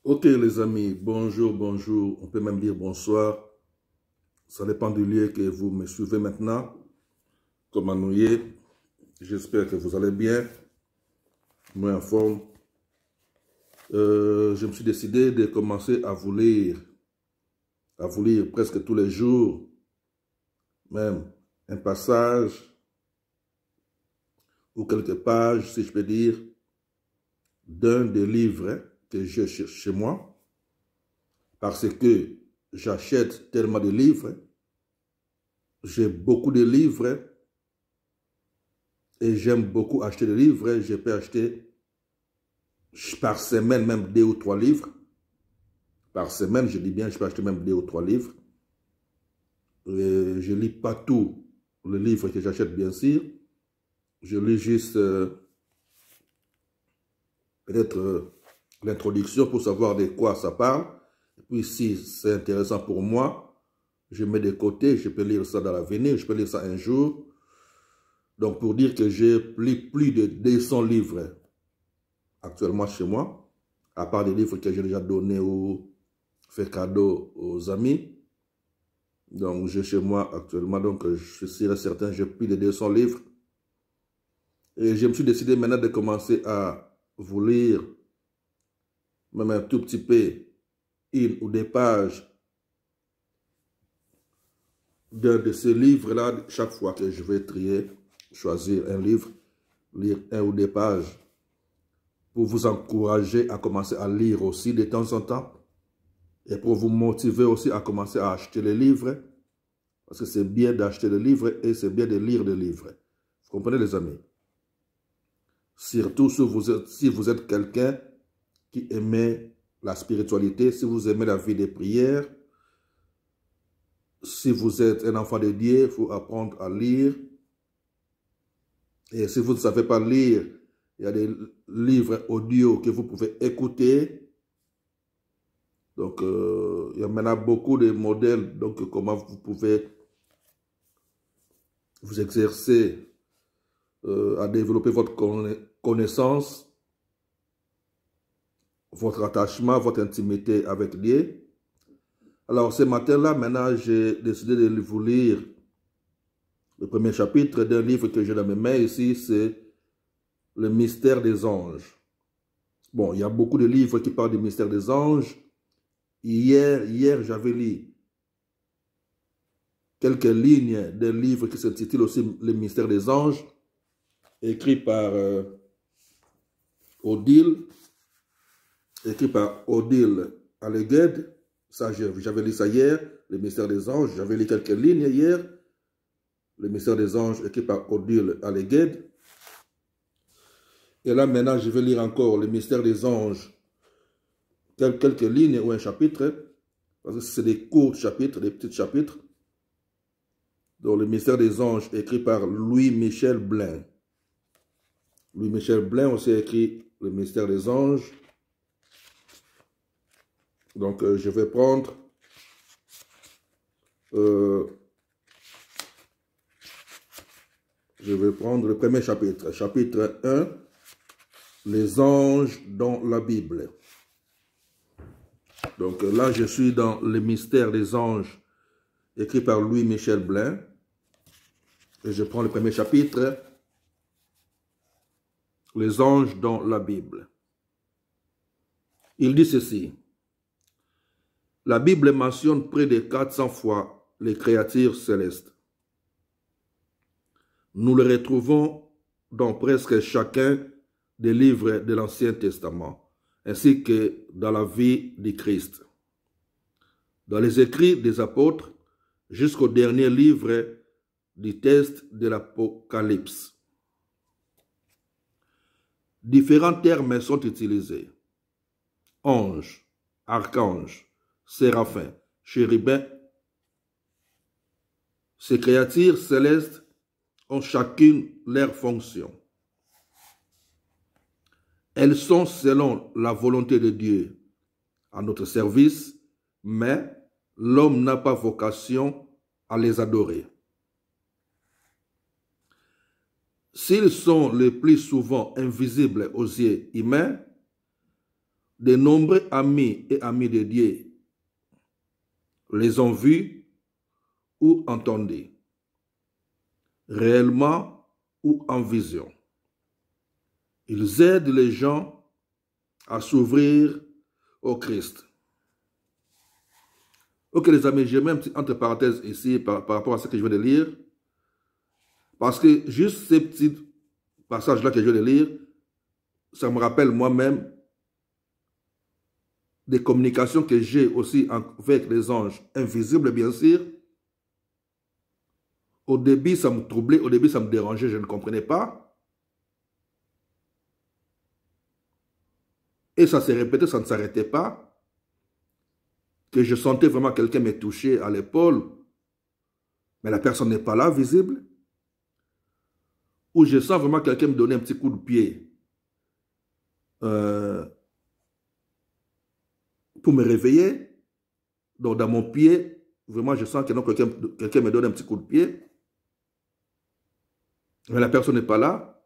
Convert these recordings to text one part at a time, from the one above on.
Ok les amis, bonjour, bonjour, on peut même dire bonsoir. Ça dépend du lieu que vous me suivez maintenant. Comment nous y est? J'espère que vous allez bien. Moi en forme. Je me suis décidé de commencer à vous lire presque tous les jours, même un passage ou quelques pages, si je peux dire, d'un des livres que j'ai chez moi, parce que j'achète tellement de livres, j'ai beaucoup de livres et j'aime beaucoup acheter des livres. Je peux acheter par semaine même 2 ou 3 livres. Par semaine, je dis bien, je peux acheter même 2 ou 3 livres. Et je ne lis pas tous les livres que j'achète, bien sûr. Je lis juste peut-être l'introduction pour savoir de quoi ça parle. Et puis si c'est intéressant pour moi, je mets de côté, je peux lire ça dans l'avenir, je peux lire ça un jour. Donc pour dire que j'ai plus de 200 livres actuellement chez moi, à part des livres que j'ai déjà donnés ou fait cadeau aux amis. Donc j'ai chez moi actuellement, donc je serais certain, j'ai plus de 200 livres. Et je me suis décidé maintenant de commencer à vous lire, même un tout petit peu, une ou des pages d'un de ces livres-là, chaque fois que je vais trier, choisir un livre, lire un ou des pages, pour vous encourager à commencer à lire aussi de temps en temps, et pour vous motiver aussi à commencer à acheter les livres, parce que c'est bien d'acheter des livres et c'est bien de lire des livres. Vous comprenez les amis? Surtout si vous êtes quelqu'un qui aimait la spiritualité, si vous aimez la vie des prières, si vous êtes un enfant de Dieu, il faut apprendre à lire. Et si vous ne savez pas lire, il y a des livres audio que vous pouvez écouter. Donc, il y a maintenant beaucoup de modèles, donc comment vous pouvez vous exercer à développer votre connaissance, votre attachement, votre intimité avec Dieu. Alors, ce matin-là, maintenant, j'ai décidé de vous lire le premier chapitre d'un livre que j'ai dans mes mains ici, c'est Le mystère des anges. Bon, il y a beaucoup de livres qui parlent du mystère des anges. Hier j'avais lu quelques lignes d'un livre qui s'intitule aussi Le mystère des anges, écrit par Odile Alleged. Ça, j'avais lu ça hier, Le mystère des anges. J'avais lu quelques lignes hier. Le mystère des anges, écrit par Odile Alleged. Et là, maintenant, je vais lire encore Le mystère des anges, quelques lignes ou un chapitre, parce que c'est des courts chapitres, des petits chapitres. Donc, Le mystère des anges, écrit par Louis-Michel Blin. Louis-Michel Blin aussi écrit Le mystère des anges. Donc, je vais prendre le premier chapitre. Chapitre 1, Les anges dans la Bible. Donc là, je suis dans Le mystère des anges, écrit par Louis-Michel Blin. Et je prends le premier chapitre, Les anges dans la Bible. Il dit ceci. La Bible mentionne près de 400 fois les créatures célestes. Nous les retrouvons dans presque chacun des livres de l'Ancien Testament, ainsi que dans la vie du Christ. Dans les écrits des apôtres, jusqu'au dernier livre du texte de l'Apocalypse. Différents termes sont utilisés. Ange, archange, séraphin, chérubin. Ces créatures célestes ont chacune leur fonction. Elles sont selon la volonté de Dieu à notre service, mais l'homme n'a pas vocation à les adorer. S'ils sont le plus souvent invisibles aux yeux humains, De nombreux amis et amis de Dieu les ont vus ou entendus, réellement ou en vision. Ils aident les gens à s'ouvrir au Christ. Ok les amis, je mets un petit entre parenthèses ici par rapport à ce que je viens de lire. Parce que juste ces petits passages-là que je viens de lire, ça me rappelle moi-même des communications que j'ai aussi avec les anges invisibles, bien sûr. Au début, ça me troublait, au début, ça me dérangeait, je ne comprenais pas. Et ça s'est répété, ça ne s'arrêtait pas. Que je sentais vraiment quelqu'un me toucher à l'épaule, mais la personne n'est pas là, visible. Ou je sens vraiment quelqu'un me donner un petit coup de pied pour me réveiller. Donc dans mon pied, vraiment je sens que quelqu'un me donne un petit coup de pied. Mais la personne n'est pas là.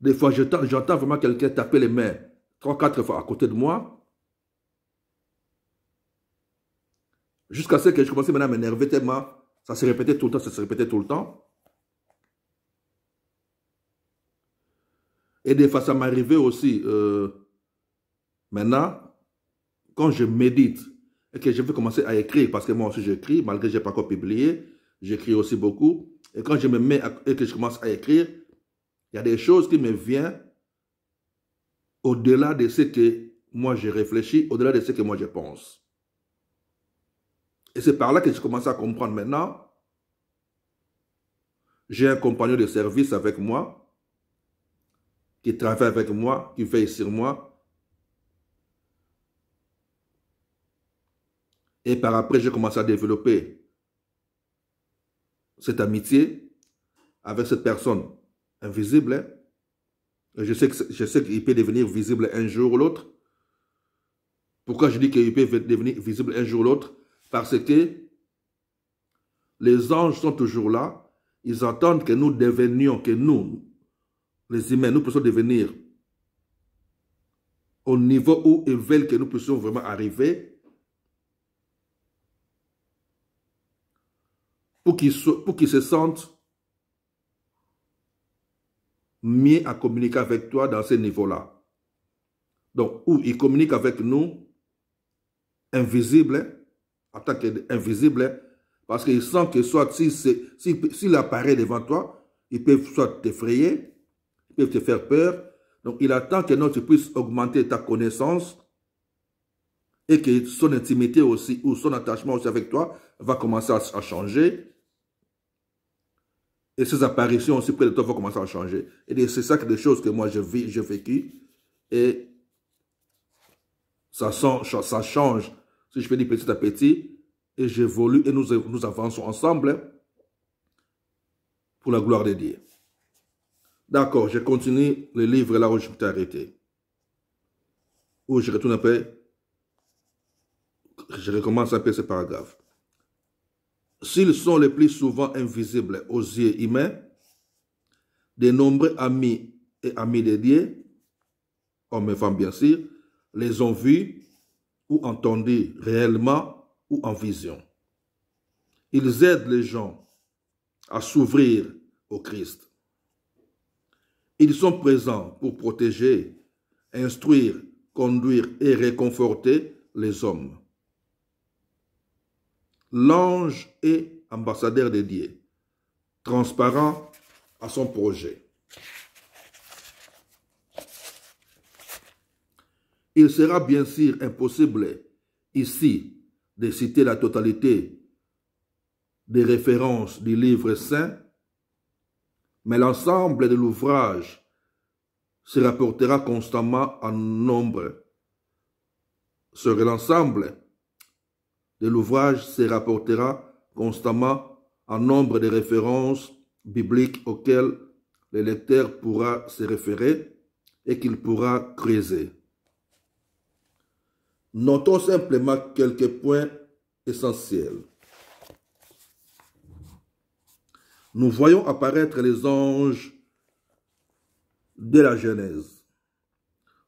Des fois, j'entends vraiment quelqu'un taper les mains 3-4 fois à côté de moi. Jusqu'à ce que je commençais maintenant à m'énerver tellement. Ça se répétait tout le temps, ça se répétait tout le temps. Et des fois, ça m'arrivait aussi, maintenant, quand je médite et que je vais commencer à écrire, parce que moi aussi j'écris, malgré que je n'ai pas encore publié, j'écris aussi beaucoup. Et quand je me mets et que je commence à écrire, il y a des choses qui me viennent au-delà de ce que moi je réfléchis, au-delà de ce que moi je pense. Et c'est par là que je commence à comprendre maintenant. J'ai un compagnon de service avec moi, qui travaille avec moi, qui veille sur moi. Et par après, j'ai commencé à développer cette amitié avec cette personne invisible. Hein. Je sais qu'il peut devenir visible un jour ou l'autre. Pourquoi je dis qu'il peut devenir visible un jour ou l'autre? Parce que les anges sont toujours là. Ils attendent que nous devenions, que nous, les humains, nous puissions devenir au niveau où ils veulent que nous puissions vraiment arriver pour qu'ils se sentent mieux à communiquer avec toi dans ce niveau-là. Donc, où ils communiquent avec nous, invisibles, en tant qu'invisibles, parce qu'ils sentent que soit s'il apparaît devant toi, ils peuvent soit t'effrayer, ils peuvent te faire peur. Donc, il attend que tu puisses augmenter ta connaissance et que son intimité aussi, ou son attachement aussi avec toi, va commencer à changer. Et ses apparitions aussi près de toi vont commencer à changer. Et c'est ça que des choses que moi j'ai vécu. Et ça change, si je fais dire petit à petit, et j'évolue et nous avançons ensemble pour la gloire de Dieu. D'accord, je continue le livre là où je m'étais arrêté. Où je retourne un peu, je recommence un peu ce paragraphe. S'ils sont le plus souvent invisibles aux yeux humains, de nombreux amis et amis de Dieu, hommes et femmes bien sûr, les ont vus ou entendus réellement ou en vision. Ils aident les gens à s'ouvrir au Christ. Ils sont présents pour protéger, instruire, conduire et réconforter les hommes. L'ange est ambassadeur de Dieu, transparent à son projet. Il sera bien sûr impossible ici de citer la totalité des références du livre saint, mais l'ensemble de l'ouvrage se rapportera constamment en nombre. Sur l'ensemble de l'ouvrage se rapportera constamment en nombre de références bibliques auxquelles le lecteur pourra se référer et qu'il pourra creuser. Notons simplement quelques points essentiels. Nous voyons apparaître les anges dès la Genèse.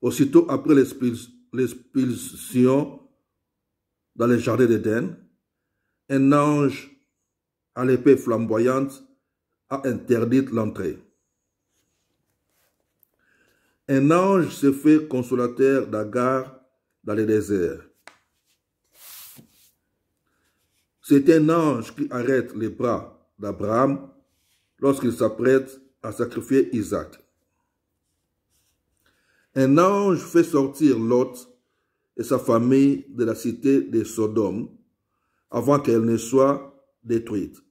Aussitôt après l'expulsion dans les jardins d'Éden, un ange à l'épée flamboyante a interdit l'entrée. Un ange se fait consolateur d'Agar dans le désert. C'est un ange qui arrête les bras d'Abraham lorsqu'il s'apprête à sacrifier Isaac. Un ange fait sortir Lot et sa famille de la cité de Sodome avant qu'elle ne soit détruite.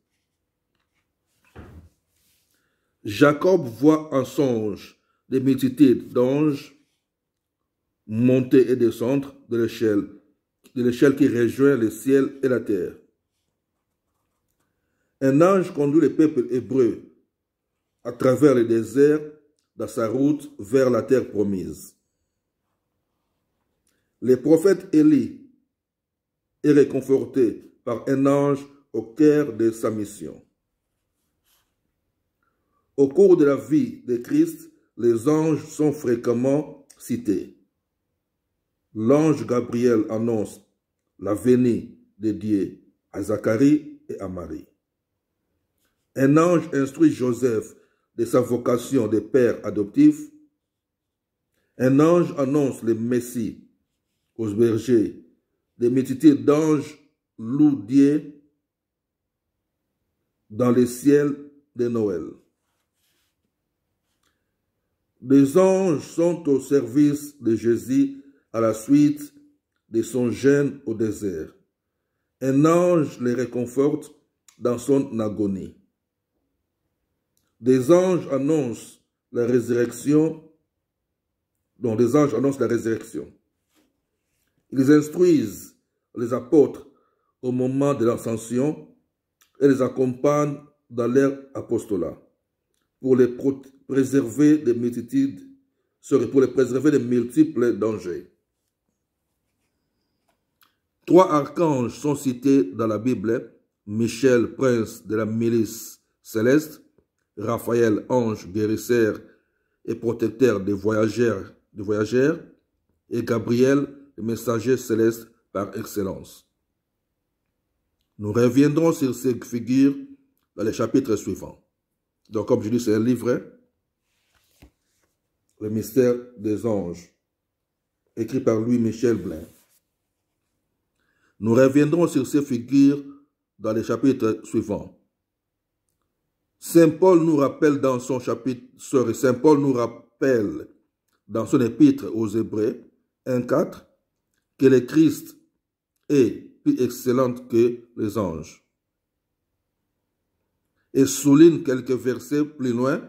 Jacob voit en songe des multitudes d'anges monter et descendre de l'échelle qui rejoint le ciel et la terre. Un ange conduit le peuple hébreu à travers le désert dans sa route vers la terre promise. Le prophète Élie est réconforté par un ange au cœur de sa mission. Au cours de la vie de Christ, les anges sont fréquemment cités. L'ange Gabriel annonce la venue de Dieu à Zacharie et à Marie. Un ange instruit Joseph de sa vocation de père adoptif. Un ange annonce le Messie aux bergers. Des multitudes d'anges louent Dieu dans les ciels de Noël. Des anges sont au service de Jésus à la suite de son jeûne au désert. Un ange les réconforte dans son agonie. Des anges annoncent la résurrection. Donc des anges annoncent la résurrection. Ils instruisent les apôtres au moment de l'ascension et les accompagnent dans leur apostolat pour les préserver des multitudes, pour les préserver des multiples dangers. 3 archanges sont cités dans la Bible: Michel, prince de la milice céleste; Raphaël, ange guérisseur et protecteur des voyageurs; et Gabriel, le messager céleste par excellence. Nous reviendrons sur ces figures dans les chapitres suivants. Donc, comme je dis, c'est un livre, Le mystère des anges, écrit par Louis-Michel Blain. Nous reviendrons sur ces figures dans les chapitres suivants. Saint Paul nous rappelle dans son épître aux Hébreux 1,4 que le Christ est plus excellent que les anges. Et souligne quelques versets plus loin,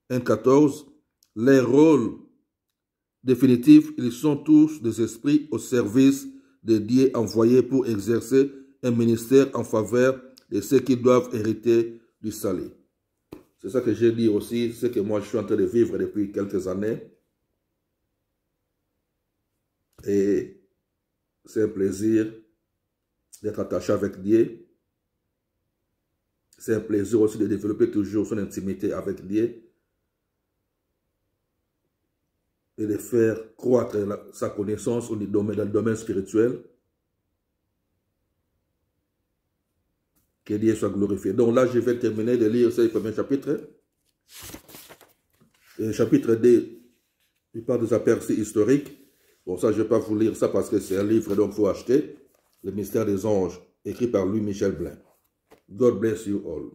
1,14, les rôles définitifs, ils sont tous des esprits au service de Dieu envoyés pour exercer un ministère en faveur de ceux qui doivent hériter du salut. C'est ça que j'ai dit aussi, c'est que moi je suis en train de vivre depuis quelques années. Et c'est un plaisir d'être attaché avec Dieu. C'est un plaisir aussi de développer toujours son intimité avec Dieu et de faire croître sa connaissance dans le domaine spirituel. Que Dieu soit glorifié. Donc là, je vais terminer de lire ce premier chapitre. Et le chapitre 2, il parle des aperçus historiques. Bon, ça, je ne vais pas vous lire ça parce que c'est un livre, donc il faut acheter. Le mystère des anges, écrit par Louis-Michel Blain. God bless you all.